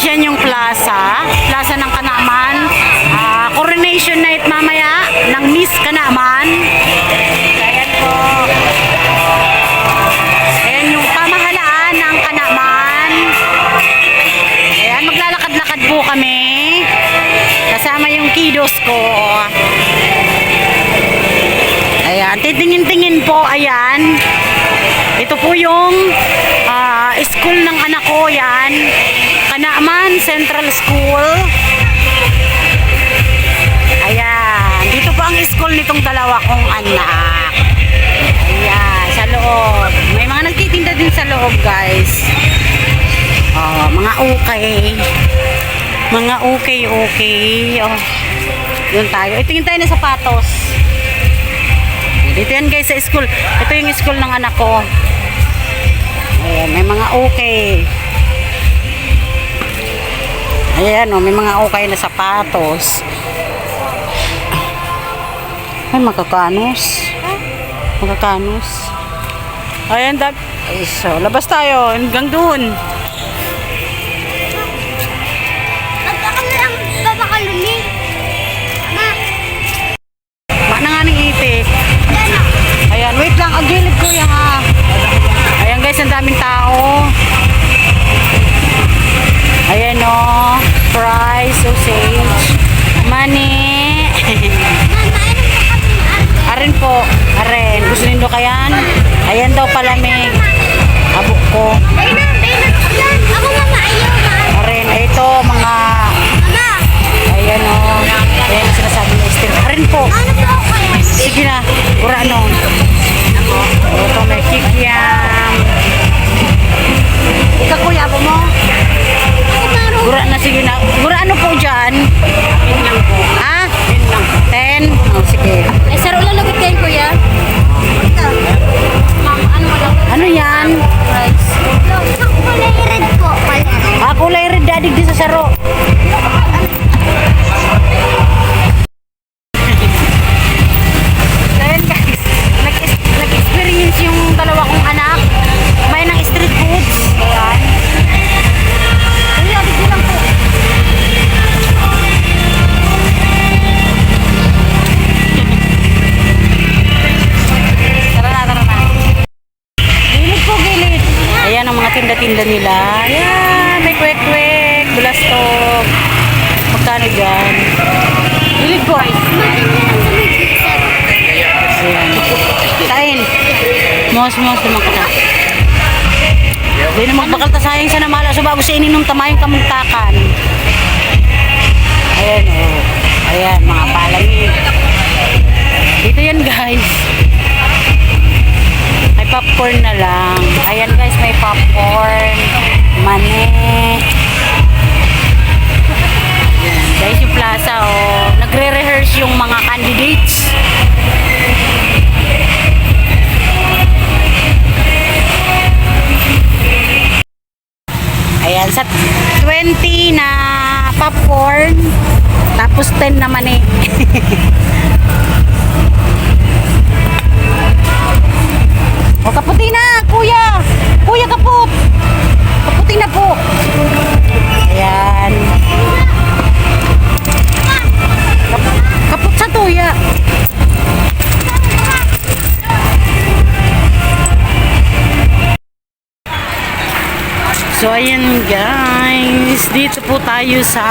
Yan yung plaza ng Kanaman. Coronation night mamaya ng Miss Kanaman. Ayan po. Ayan yung pamahalaan ng Kanaman. Ayan, maglalakad-lakad po kami. Kasama yung kiddos ko. Ayan, titingin-tingin po. Ayan. Ito po yung school ng anak ko. Yan. Kanaman Central School. Ayan. Dito po ang school nitong dalawa kong anak. Ayan. Sa loob. May mga nagtitinda din sa loob, guys. Mga okay. Mga okay. Oh. Doon tayo. Tingin tayo na sapatos. Dito yan, guys, sa school. Ito yung school ng anak ko. Ayan. May mga okay. Ayan, may mga okay na sapatos. Ay, makakanos. Ayan, so, labas tayo. Hanggang doon. Ma na nga ng ite. Ayan, wait lang. Ang gilid ko yan, ha. Ayan, guys, ang daming tao. Ayan, o. Fries, sausage, mani. Arin po. Arin. Gusto nindo kayan? Ayan daw palamig. Abok ko. Arin. Ito, mga... Ayan, o. Ayan, sinasabi ng still. Arin po. Sige na. Pura ano. Ito, may kikiam. Ikaw, kuya, abo mo? Gura na, sige na. Gura ano po dyan? 10 lang po. Ha? 10 lang. 10? Oh, sige. Eh, sir, ulan lagot kayo, kuya? Ma'am, ano wala? Ano yan? Rice. Kulay red po. Kulay red, dadig di sa saro. Ayan, guys. Nag-experience yung dalawa kong anak. May ng street foods. Ayan. Ayan ang mga tinda-tinda nila. Ayan, may kwek-kwek, bulastog. Magkano dyan? Gilid po. Ayan. Kain. Mos-mos naman ka na. Hindi na magbakalta sayang sa namala. So bago sa ininom tamayong kamungtakan. Ayan, oh. Ayan, mga palamig. Dito yan, guys. May popcorn na lang. Ayan, guys, may popcorn. Mani. Ayan, guys, yung plaza, oh. Nagre-rehearse yung mga candidates. Ayan, sa 20 na popcorn, tapos 10 na mani. O, kaputi na, kuya. Kuya, kaput. Kaputi na po. Ayan. Kaput sa tuya. So, ayan, guys. Dito po tayo sa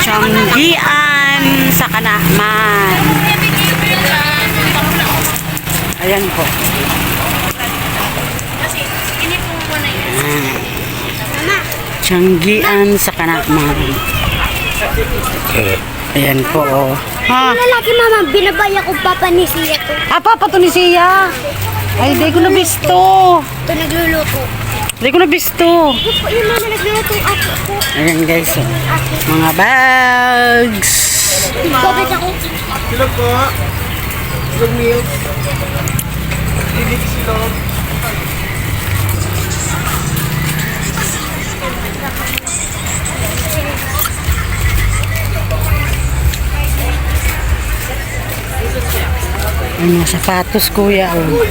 Tianggian sa Kanaman. Ayan po. Tianggian sa Kanaman. Ayan po, oh. Ha? Lalaki, mama, binabaya ko papa ni Sia to. Papa to ni Sia. Ay, di ko na bisto. Ito nagluluto. Hindi ko na bisto. Ito po yung mga nagluto ako po. Ayan guys, oh. Mga bags. Babit ako. Silog po. Silog milk. Lilik silog. Ay, mga sapatos kuya. Oh.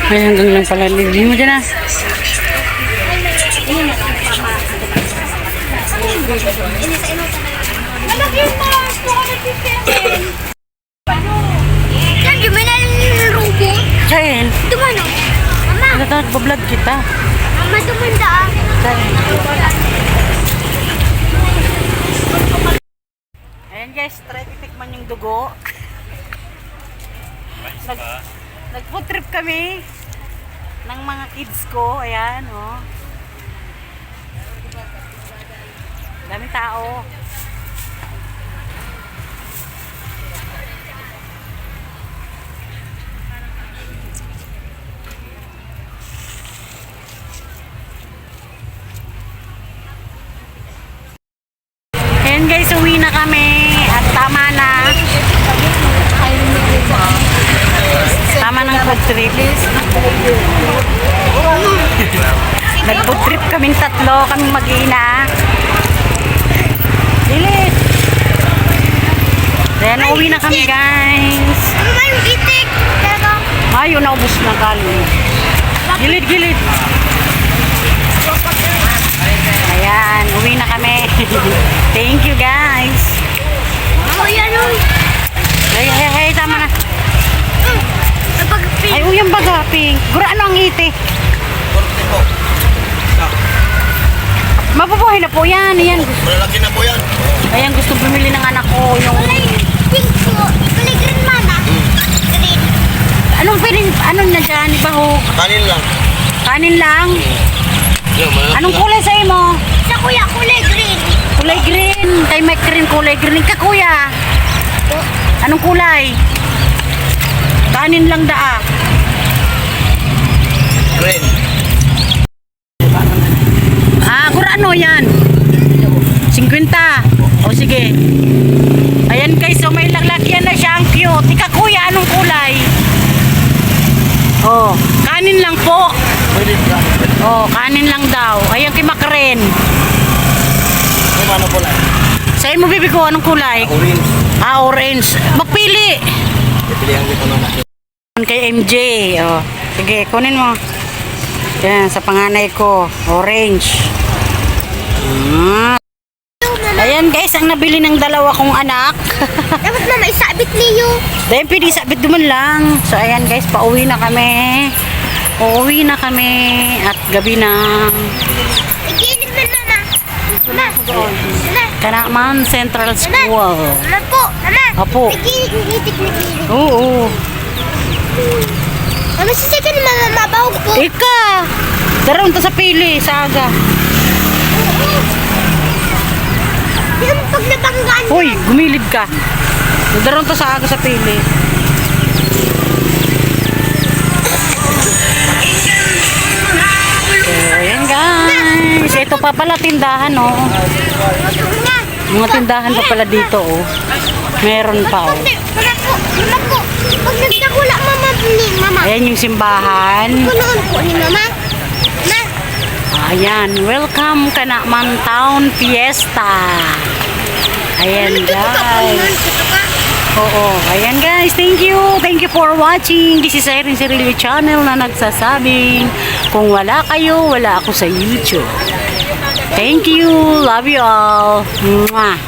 Ay, hanggang lang pala. Hindi mo dyan ah. Yan, di ba na yung rubo? Kain. Dumano. Mama, Ano ito? Nagbablog kita. mama, dumanda ah. Kain. Ayan guys, try titikman yung dugo. Nag-food trip kami ng mga kids ko. Ayan, oh. Daming tao. Ayan guys, uwi na kami at tama na. Tama ng food trip. Nag-food trip kaming tatlo, kaming mag-iina. Dilit. Then, uwi na kami guys. Mama, yung itik. Pero, Ayun, naubos na galing. Gilid, gilid. Ayan, uwi na kami. Thank you guys. oh, yan yung Hey, tama na. napag-pin. Ay, uyang baga, pink. Gura, ano ang iti? Mabubuhay na po yan. Ayan. Malalaki na po yan. Ayan, gusto bumili ng anak ko yung... Kulay pink po. Kulay green mana. Green. Anong pwedeng, ano na dyan, ibahog? Kanin lang. Kanin lang? Yan, malalaki Anong na. kulay sa'yo mo? Sa kuya, kulay green. Kulay green. Kay Mike rin kulay green. Ka kuya? Anong kulay? Kanin lang daa. Red. Ah, gura ano yan? 50. O sige. Ayan guys, so may laglagyan na siya. Ang cute. Ika kuya, anong kulay? Oh, kanin lang po. Pwede ka. Oh, kanin lang daw. Ayan kay Makren. Kung ano po lang. Sa'yo mo bibi ko, anong kulay? Orange. Ah, orange. Magpili. Pipilihan ko naman. Kay MJ. Oh, sige, kunin mo. Yan, sa panganay ko. Orange. Ah. Ayan guys, ang nabili ng dalawa kong anak. Dapat mama, isabit niyo. Dahil pwede sabit duman lang. So ayan guys, pauwi na kami. Uuwi na kami at gabi na. Igilig na mama. Mama. Mama. Kanaman Central School. Mama po. Mama. Apo. Igilig ng itik na gilig. Oo. Mama, sisikan na mama, mabahog po. Ika! Daroon to sa pili, sa aga. Yung pag nabanggaan. Hoy, gumilid ka. Daroon to sa aga sa pili. So, ayan guys. Ito pa pala tindahan, oh. Mga tindahan pa pala dito, oh. Meron pa, oh. Mama po. Mama po. Pag nagdagula mama ni mama. Ayan yung simbahan. Punoon po ni mama. Ma. Ayan, welcome ka na Town Fiesta. Ayan guys. Oo, ayan guys, thank you. Thank you for watching. This is Irene Cirilio Channel na nagsasabing kung wala kayo, wala ako sa YouTube. Thank you. Love you all. Mwah.